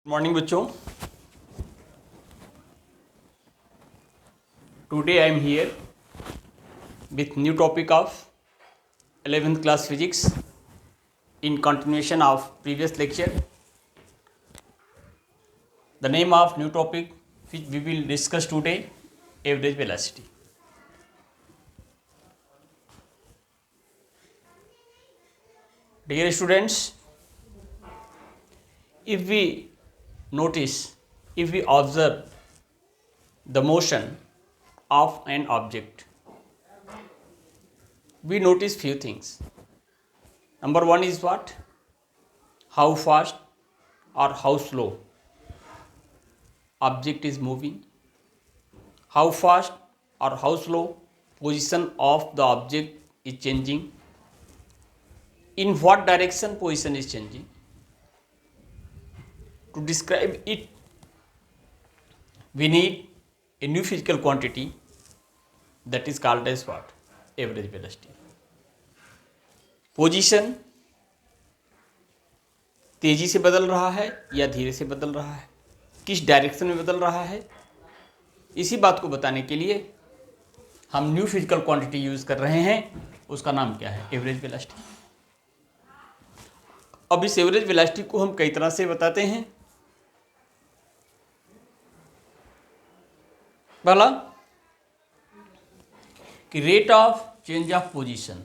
Morning बच्चों, today I am here with new topic of 11th class physics in continuation of previous lecture. The name of new topic which we will discuss today, average velocity. Dear students, if we notice, if we observe the motion of an object, we notice few things. Number one is what? How fast or how slow object is moving. How fast or how slow position of the object is changing. In what direction position is changing. To describe it, we need a new physical quantity that is called as what? Average velocity. Position तेजी से बदल रहा है या धीरे से बदल रहा है, किस डायरेक्शन में बदल रहा है, इसी बात को बताने के लिए हम न्यू फिजिकल क्वांटिटी यूज कर रहे हैं. उसका नाम क्या है? Average velocity. अब इस एवरेज वेलोसिटी को हम कई तरह से बताते हैं. पहला कि rate of change of position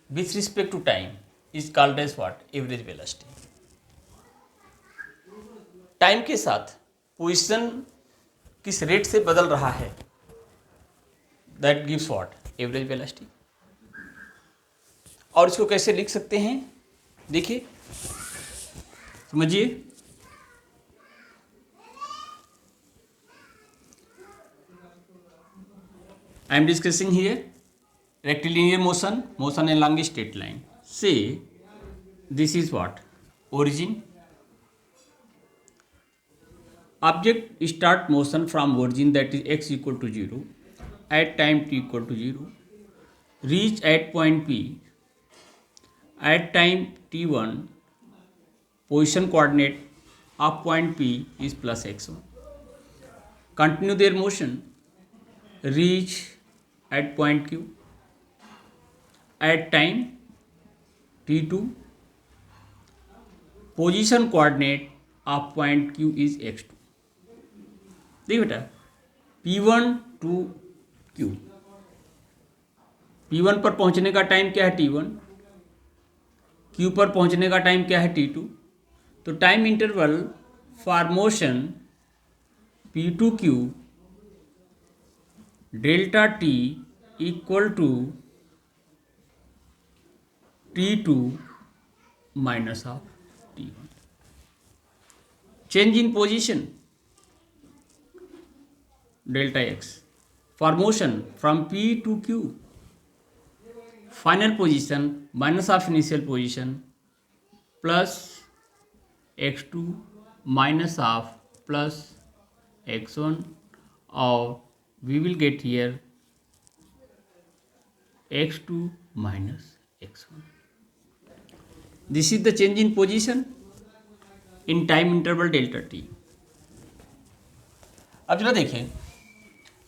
with respect to time is called as what? Average velocity. Time के साथ पोजीशन किस रेट से बदल रहा है, that gives what? Average velocity. और इसको कैसे लिख सकते हैं? देखिए, समझिए. I am discussing here rectilinear motion along a straight line. Say this is what? Origin. Object start motion from origin, that is x equal to 0 at time t equal to 0, reach at point P at time t1. Position coordinate of point P is plus x1. Continue their motion, reach at point Q at time t2. Position coordinate of point Q is x2. देखिए बेटा, P1 to Q, P1 पर पहुंचने का time क्या है? T1. Q पर पहुंचने का टाइम क्या है? T2. तो time interval for motion P2Q delta T equal to T2 minus of T1. Change in position delta x for motion from P to Q. Final position minus of initial position plus x2 minus of plus x1, और we will get here x2 minus x1. This is the change in position in time interval delta t. अब जरा देखें,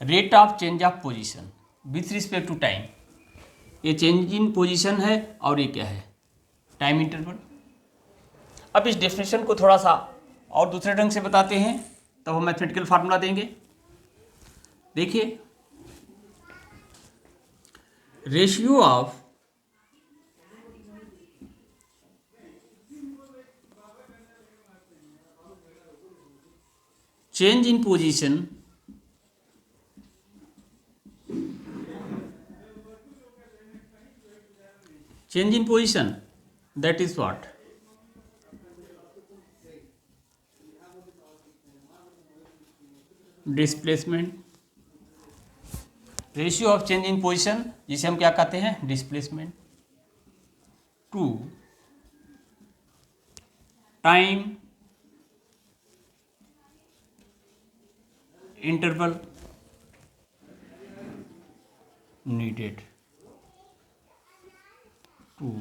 rate of change of position with respect to time. ये change in position है और ये क्या है? Time interval. अब इस डेफिनेशन को थोड़ा सा और दूसरे ढंग से बताते हैं, तब हम मैथमेटिकल फार्मूला देंगे. देखिए, ratio of change in position that is what? Displacement. Ratio of change in position, जिसे हम क्या कहते हैं? Displacement, to time interval needed to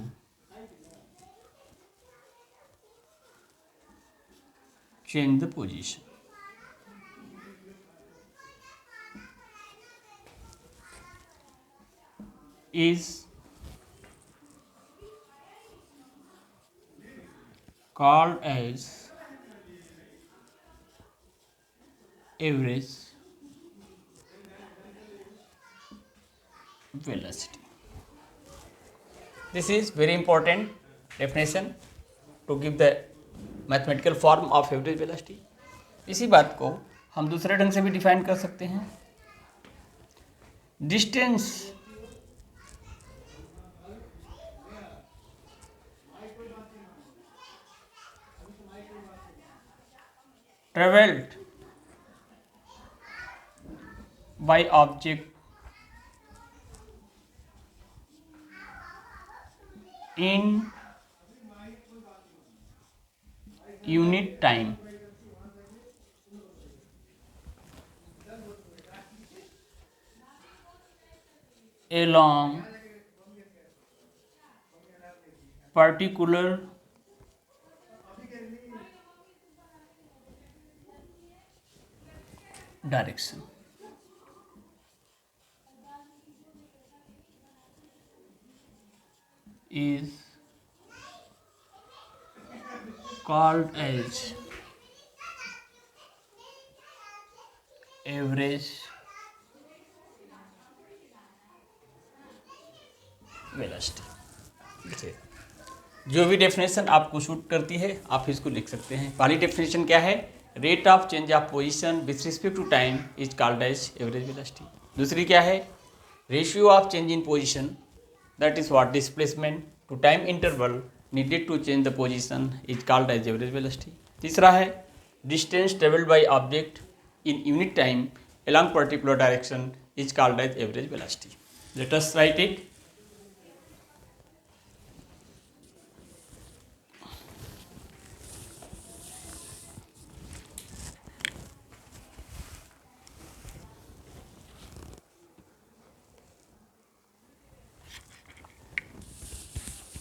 change the position. Is called as average velocity. This is very important definition to give the mathematical form of average velocity. इसी बात को हम दूसरे ढंग से भी डिफाइन कर सकते हैं. Distance traveled by object in unit time along particular direction. Is called as average velocity. जो भी डेफिनेशन आपको सूट करती है आप इसको लिख सकते हैं. पहली डेफिनेशन क्या है? Rate of change of position with respect to time is called as average velocity. दूसरी क्या है? Ratio of change in position, that is what displacement to time interval needed to change the position is called as average velocity. तीसरा है distance travelled by object in unit time along particular direction is called as average velocity. Let us write it.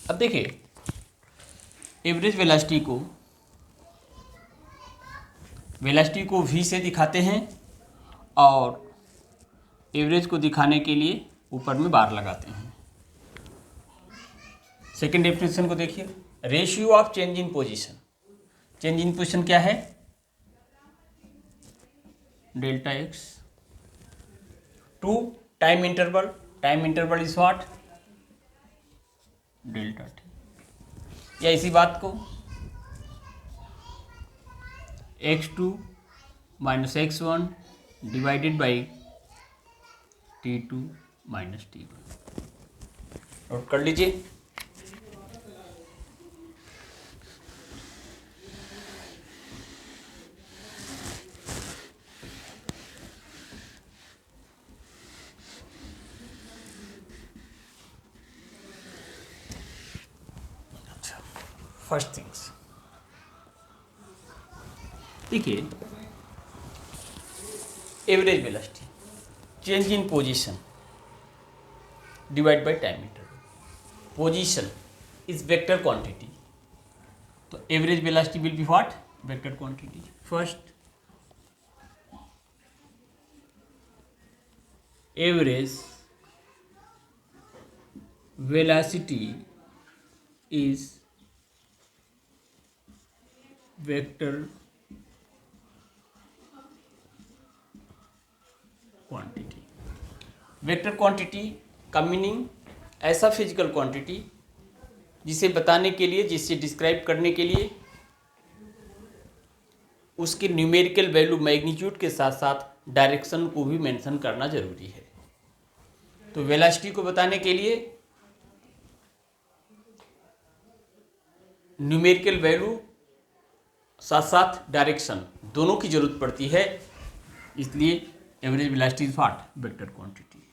अब देखिए average velocity को v से दिखाते हैं और average को दिखाने के लिए ऊपर में बार लगाते हैं. सेकेंड डेफिनेशन को देखिए. Ratio of change in position. Change in position क्या है? Delta x to time interval. Time interval is what? Delta T. या इसी बात को x2 minus x1 divided by T2 minus T1 note कर लीजिए. फर्स्ट थिंग्स देखिए average velocity change in position divide by time interval. Position is vector quantity, तो average velocity will be what? Vector quantity. First average velocity is vector quantity. Vector quantity का meaning ऐसा physical quantity जिसे बताने के लिए, जिसे describe करने के लिए उसके न्यूमेरिकल वैल्यू मैग्नीट्यूड के साथ साथ डायरेक्शन को भी मेंशन करना जरूरी है. तो वेलोसिटी को बताने के लिए न्यूमेरिकल वैल्यू साथ साथ डायरेक्शन दोनों की जरूरत पड़ती है. इसलिए average velocity is what? Vector quantity.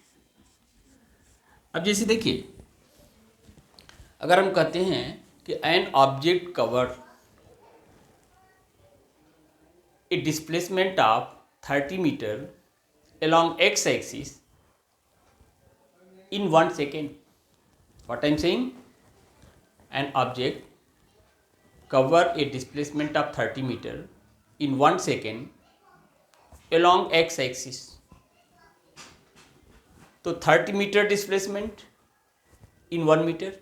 अब जैसे देखिए अगर हम कहते हैं कि an object cover a displacement of 30 metre along x axis in 1 second. What I am saying? An object cover a displacement of 30 meter in 1 second along x axis. तो 30 metre displacement in 1 metre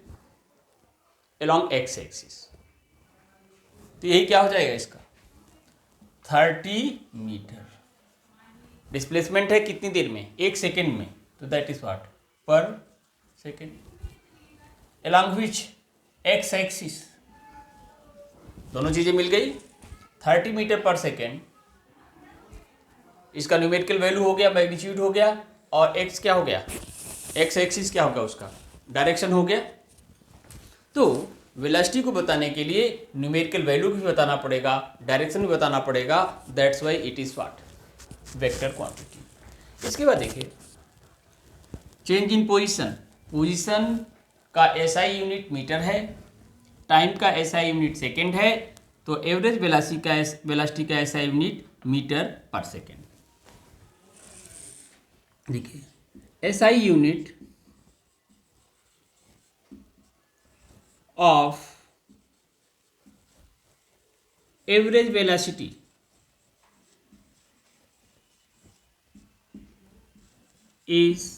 along x axis. तो यही क्या हो जाएगा इसका 30 metre displacement है कितनी देर में, 1 सेकेंड में, तो दैट इज व्हाट पर second along which x axis. दोनों चीजें मिल गई 30 मीटर पर सेकेंड, इसका न्यूमेरिकल वैल्यू हो गया, मैग्नीट्यूड हो गया, और x क्या हो गया, x एक्सिस क्या होगा, उसका डायरेक्शन हो गया. तो वेलोसिटी को बताने के लिए न्यूमेरिकल वैल्यू भी बताना पड़ेगा, डायरेक्शन भी बताना पड़ेगा. That's why it is what vector quantity. इसके बाद देखिए चेंज इन पोजीशन. पोजीशन का एसआई यूनिट मीटर है, टाइम का एसआई यूनिट सेकेंड है, तो एवरेज वेलोसिटी का SI unit metre per second. देखिए SI unit of average velocity is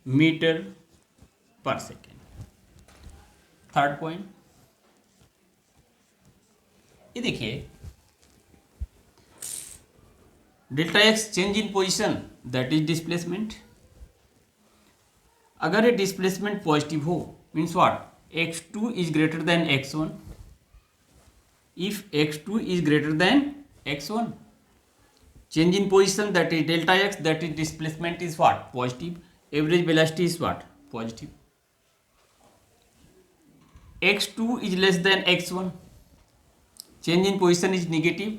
metre per second. Third point ये देखिए delta x change in position that is displacement. अगर ये डिस्प्लेसमेंट पॉजिटिव हो means what x2 is greater than x1. If x2 is greater than x1 change in position that is delta x, that is displacement is what positive, average velocity is what positive. x2 is less than x1, change in position is negative,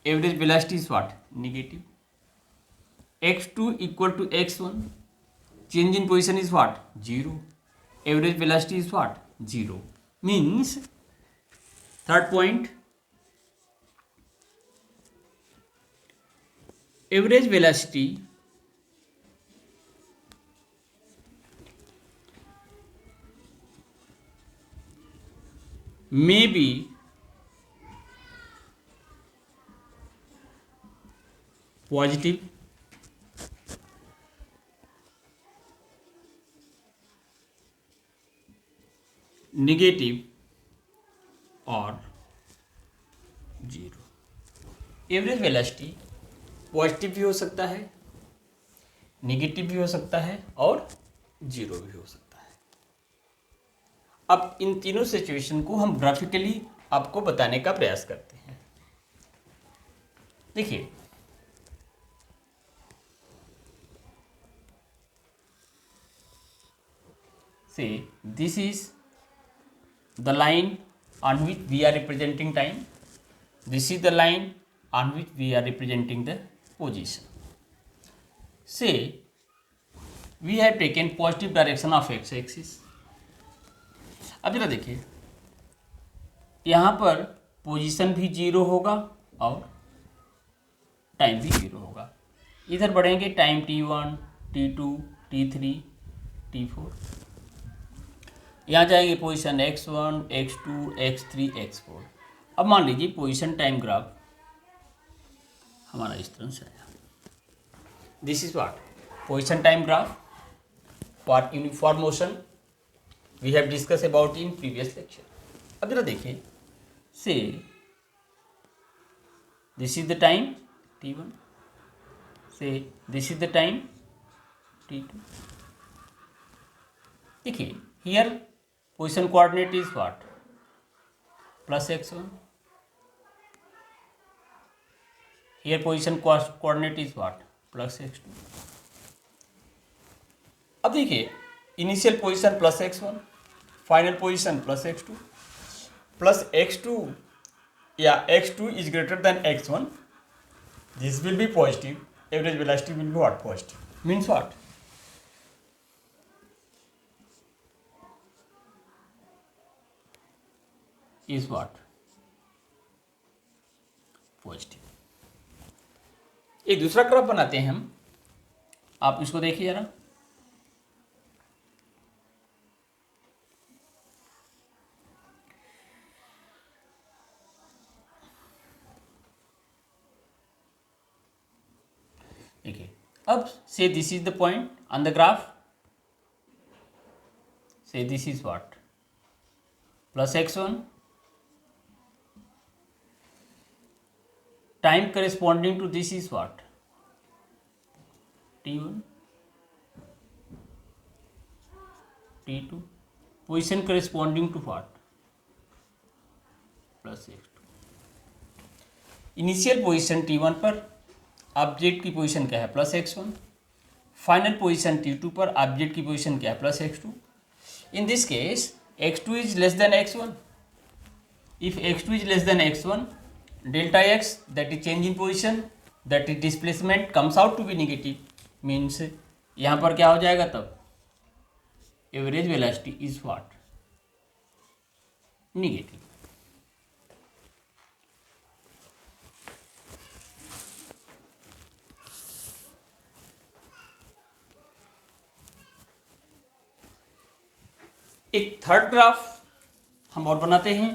average velocity is what negative. x2 equal to x1, change in position is what 0, average velocity is what 0. Means third point average velocity may be positive, negative और 0. Average velocity positive भी हो सकता है, negative भी हो सकता है और 0 भी हो सकता है. अब इन तीनों सिचुएशन को हम ग्राफिकली आपको बताने का प्रयास करते हैं. देखिए से this is the line on which we are representing time, this is the line on which we are representing the position. Say we have taken positive direction of x axis. अब जरा देखिए यहाँ पर पोजीशन भी 0 होगा और time भी 0 होगा. इधर बढ़ेंगे time t1, t2, t3, t4. यहाँ जाएंगे position x1, x2, x3, x4. अब मान लीजिए पोजीशन टाइम ग्राफ हमारा इस तरह से आया. This is what position time graph for uniform motion we have discuss about in previous lecture. अब जरा देखिए से this is the time t1, से this is the time t2. देखिए here position coordinate is what plus x1. Here position coordinate is what plus x2. अब देखिए initial position plus x1, final position plus x2. Plus x2 या x2 is greater than x1, this will be positive, average velocity will be what positive. Means what is what positive. एक दूसरा graph बनाते हैं हम, आप इसको देखिए जरा. अब say this is the point on the graph, say this is what, plus x1, time corresponding to this is what, t1, t2, position corresponding to what, plus x2। Initial position t1 पर object की position क्या है, plus x1। Final position t2 पर object की position क्या है, plus x2। In this case x2 is less than x1। If x2 is less than x1, delta x that is change in position, that is displacement, comes out to be negative. Means यहाँ पर क्या हो जाएगा, तब average velocity is what, negative. एक third graph हम और बनाते हैं।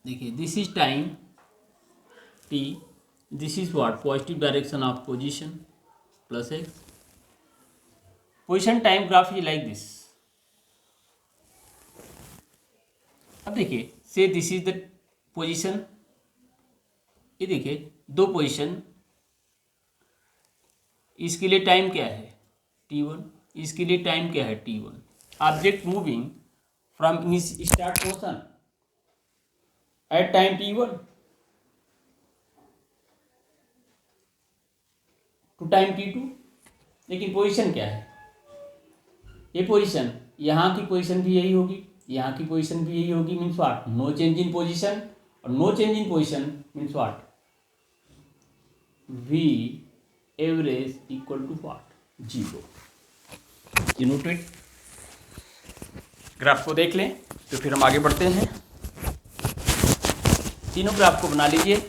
देखिए, this is time t, this is what, positive direction of position, plus x. Position time graph is like this. अब देखिए, से दिस इज द पोजीशन, ये देखिए दो पोजीशन, इसके लिए टाइम क्या है, t1, इसके लिए टाइम क्या है, t1। Object moving from start motion at time t1 to time t2। लेकिन पोजीशन क्या है, ये पोजीशन, यहाँ की पोजीशन भी यही होगी, यहाँ की पोजीशन भी यही होगी। Means what, no change in position, और no change in position means what, v average equal to what, 0। ये नोटेड। ग्राफ को देख लें तो फिर हम आगे बढ़ते हैं। तीनों ग्राफ को बना लीजिए।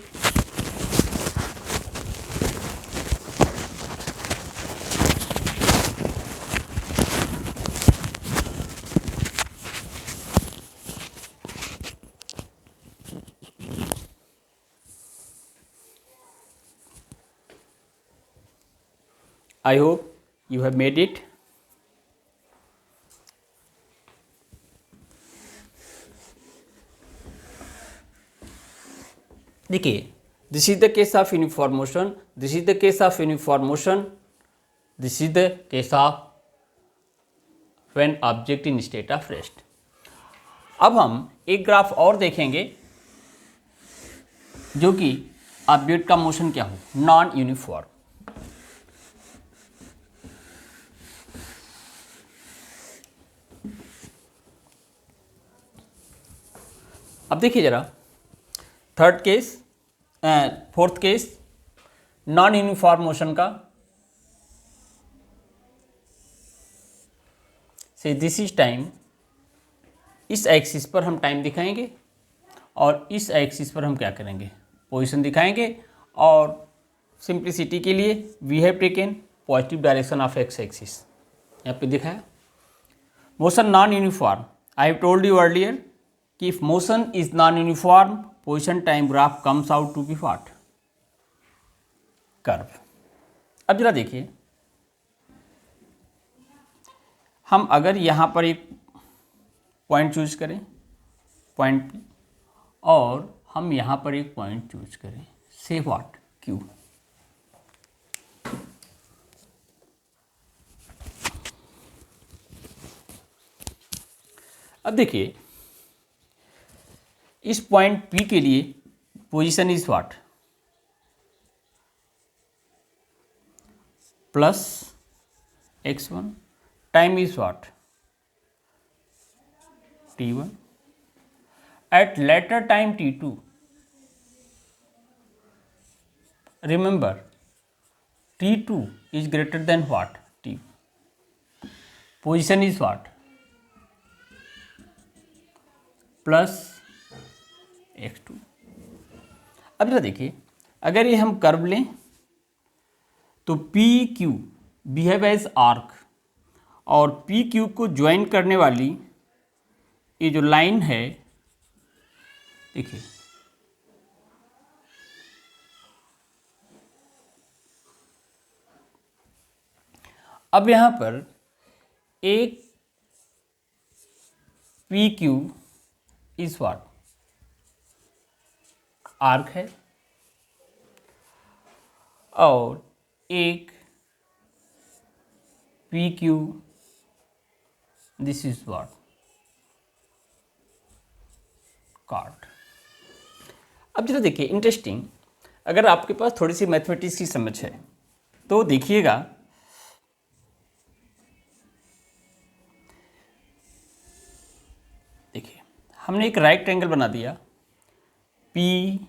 I hope you have made it. देखिए, this is the case of uniform motion, this is the case of uniform motion, this is the case of when object in state of rest. अब हम एक graph और देखेंगे जो कि object का motion क्या हो, नॉन यूनिफॉर्म। अब देखिए जरा, third case, fourth case non uniform motion का। से दिस इज टाइम, इस एक्सिस पर हम टाइम दिखाएंगे और इस एक्सिस पर हम क्या करेंगे, पोजीशन दिखाएंगे। और सिंप्लिसिटी के लिए we have taken positive direction of x axis. यहाँ पे दिखाया motion non uniform. I have told you earlier कि if motion is non uniform, position time graph comes out to be what, curve. अब जरा देखिए, हम अगर यहाँ पर एक पॉइंट चूज करें, पॉइंट P, और हम यहाँ पर एक पॉइंट चूज करें, से व्हाट, Q। अब देखिए, इस पॉइंट P के लिए position is what, plus x1, time is what, t1। At later time t2, remember t2 is greater than what, t। position is what, plus x2। अब जरा देखिए, अगर ये हम कर्व लें तो P Q behave as arc, और P Q को ज्वाइन करने वाली ये जो लाइन है, देखिए अब यहाँ पर एक P Q is what, arc है, और एक P Q this is what, card. अब जरा देखिए इंटरेस्टिंग, अगर आपके पास थोड़ी सी मैथमेटिक्स की समझ है तो देखिएगा, देखिए हमने एक राइट ट्रायंगल बना दिया पी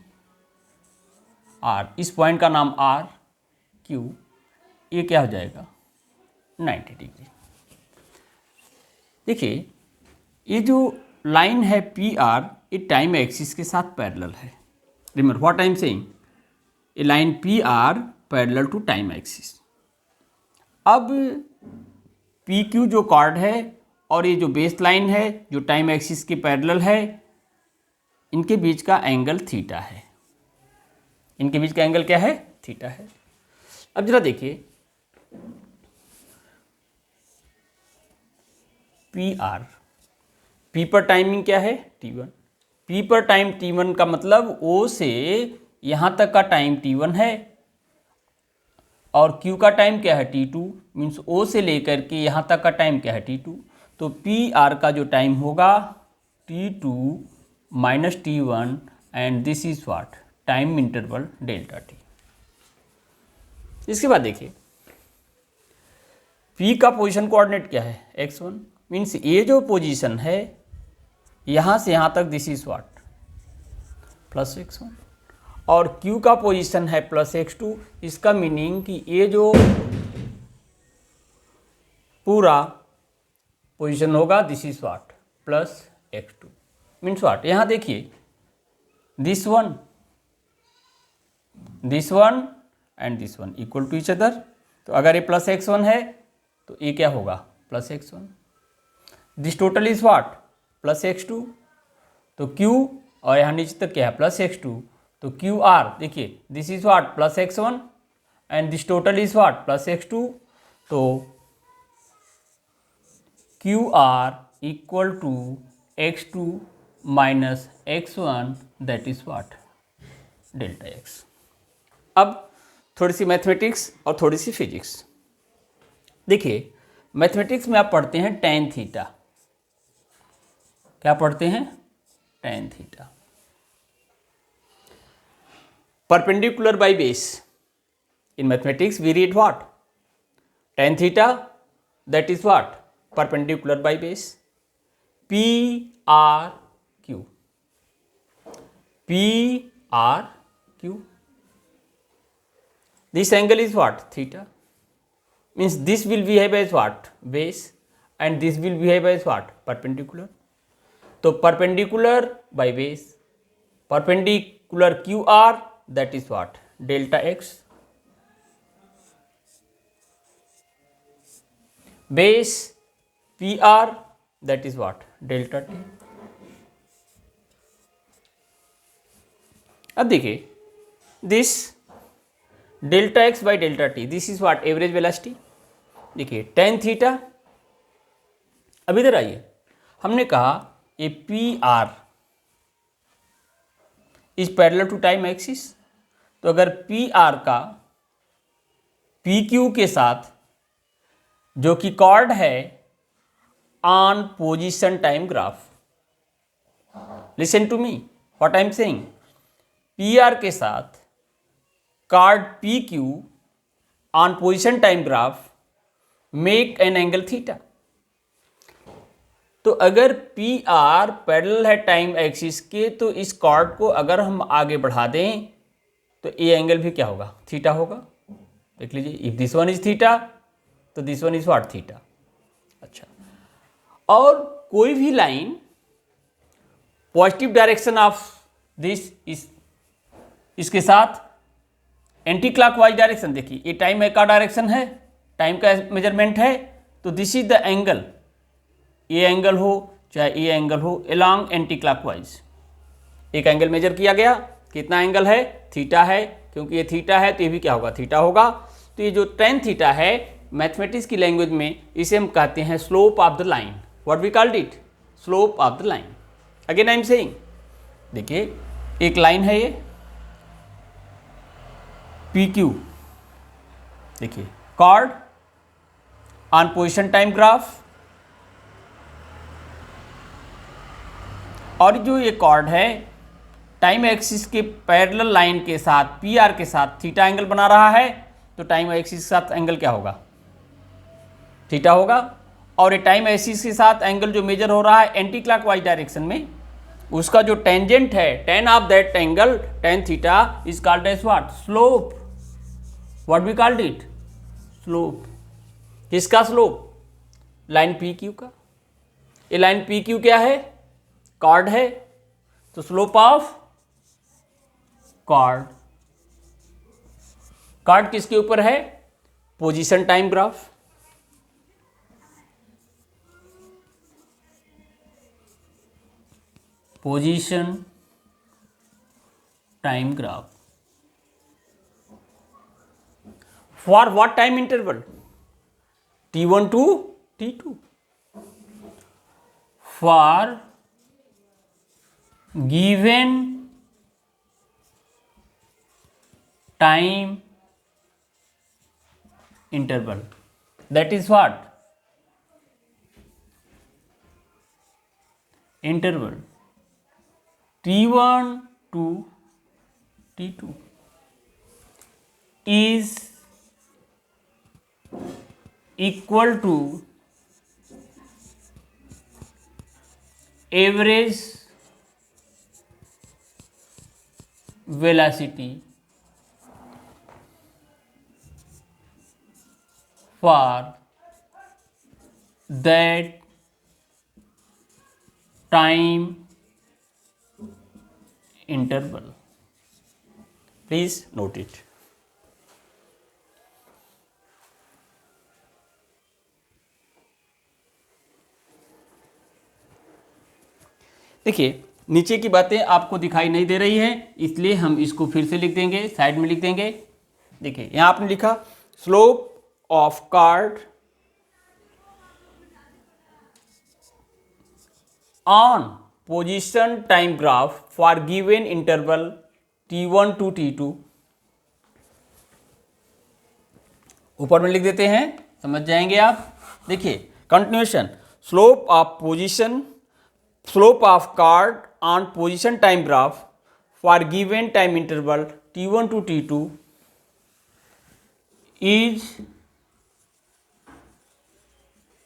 आर, इस पॉइंट का नाम आर क्यू, ये क्या हो जाएगा 90 डिग्री। देखिए ये जो लाइन है पी आर, ये टाइम एक्सिस के साथ पैरेलल है। Remember what I am saying, a line P R parallel to time axis. अब पी क्यू जो कॉर्ड है और ये जो बेस लाइन है जो टाइम एक्सिस के पैरेलल है, इनके बीच का एंगल थीटा है। इनके बीच का एंगल क्या है? थीटा है। अब जरा देखिए पी आर, पी पर टाइमिंग क्या है? T1। पी पर टाइम T1 का मतलब O से यहाँ तक का टाइम T1 है, और Q का टाइम क्या है? T2। मीन्स O से लेकर के यहाँ तक का टाइम क्या है? T2। तो पी आर का जो टाइम होगा T2 minus T1 and this is what, time interval delta T. इसके बाद देखिए P का पोजीशन कोऑर्डिनेट क्या है? x1। मीन्स ये जो पोजीशन है यहाँ से यहाँ तक this is what, plus x1, और Q का पोजीशन है प्लस x2। इसका मीनिंग कि ये जो पूरा पोजीशन होगा this is what, plus x2। Means what, यहाँ देखिए this one and this one equal to each other. तो अगर ये प्लस x1 है तो ये क्या होगा? Plus x1। This total is what, plus x2। तो Q और यहाँ नीचे तक क्या है? Plus x2। तो क्यू आर देखिए this is what, plus x1 and this total is what, plus x2। तो Q R equal to x2 minus x1 that is what, delta x। अब थोड़ी सी मैथमेटिक्स और थोड़ी सी फिजिक्स। देखिए मैथमेटिक्स में आप पढ़ते हैं tan थीटा। क्या पढ़ते हैं? tan theta. Perpendicular by base, in mathematics we read what, tan theta that is what, perpendicular by base. P R Q, P R Q, this angle is what? Theta. Means this will behave as what? Base, and this will behave as what? Perpendicular. तो perpendicular by base, perpendicular QR that is what? Delta x. Base PR that is what? Delta t. अब देखिए this delta x by delta t, this is what, average velocity. देखिए tan theta, अब इधर आइए, हमने कहा ये P R is parallel to time axis. तो अगर पी आर का पी क्यू के साथ जो कि कॉर्ड है on position time graph, listen to me what I am saying, P R के साथ chord P Q on position time graph make an angle theta. तो अगर पी आर पैरेलल है टाइम एक्सिस के, तो इस कार्ड को अगर हम आगे बढ़ा दें तो ये एंगल भी क्या होगा? थीटा होगा। देख लीजिए, if this one is theta तो this one is what, theta. अच्छा, और कोई भी line positive direction of this इसके साथ एंटी क्लॉकवाइज डायरेक्शन, देखिए ये टाइम का डायरेक्शन है, टाइम का मेजरमेंट है, तो दिस इज द एंगल, ये एंगल हो चाहे ये एंगल हो, अलोंग एंटी क्लॉकवाइज एक एंगल मेजर किया गया। कितना एंगल है? थीटा है, क्योंकि ये थीटा है तो ये भी क्या होगा? थीटा होगा। तो ये जो tan थीटा है मैथमेटिक्स की लैंग्वेज में इसे हम कहते हैं slope of the line. What we called it? Slope of the line. Again I am saying, देखिए एक लाइन है ये पी क्यू, देखिए chord on position time graph, और जो ये कॉर्ड है टाइम एक्सिस के पैरेलल लाइन के साथ पी आर के साथ थीटा एंगल बना रहा है, तो टाइम एक्सिस के साथ एंगल क्या होगा? थीटा होगा. और ये टाइम एक्सिस के साथ एंगल जो मेजर हो रहा है एंटी क्लॉकवाइज डायरेक्शन में, उसका जो टेंजेंट है tan of that angle tan theta is called as what? Slope. What we called it? Slope. किसका स्लोप? लाइन पी क्यू का. ये लाइन पी क्यू क्या है? कॉर्ड है, तो स्लोप ऑफ कॉर्ड. कॉर्ड किसके ऊपर है? Position time graph. Position time graph. For what time interval? T1 to T2. For given time interval, that is what? Interval T1 to T2 is equal to average velocity for that time interval. Please note it. देखिए नीचे की बातें आपको दिखाई नहीं दे रही हैं, इसलिए हम इसको फिर से लिख देंगे, साइड में लिख देंगे. देखिए यहाँ आपने लिखा slope of chord on position time graph for given interval T1 to T2. ऊपर में लिख देते हैं, समझ जाएंगे आप. देखिए continuation, slope of chord on position time graph for given time interval T1 to T2 is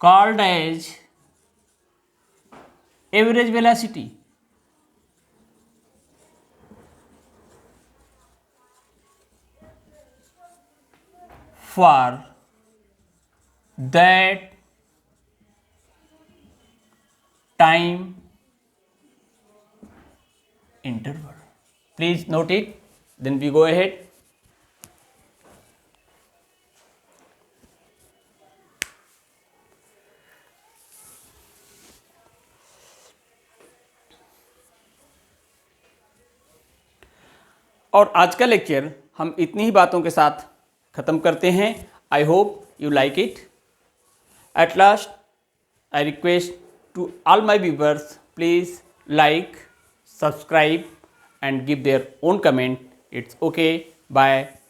called as average velocity. For that time interval. Please note it, then we go ahead. और आज का lecture हम इतनी ही बातों के साथ ख़त्म करते हैं. I hope you like it. At last I request to all my viewers, please like, subscribe and give their own comment. It's okay. Bye.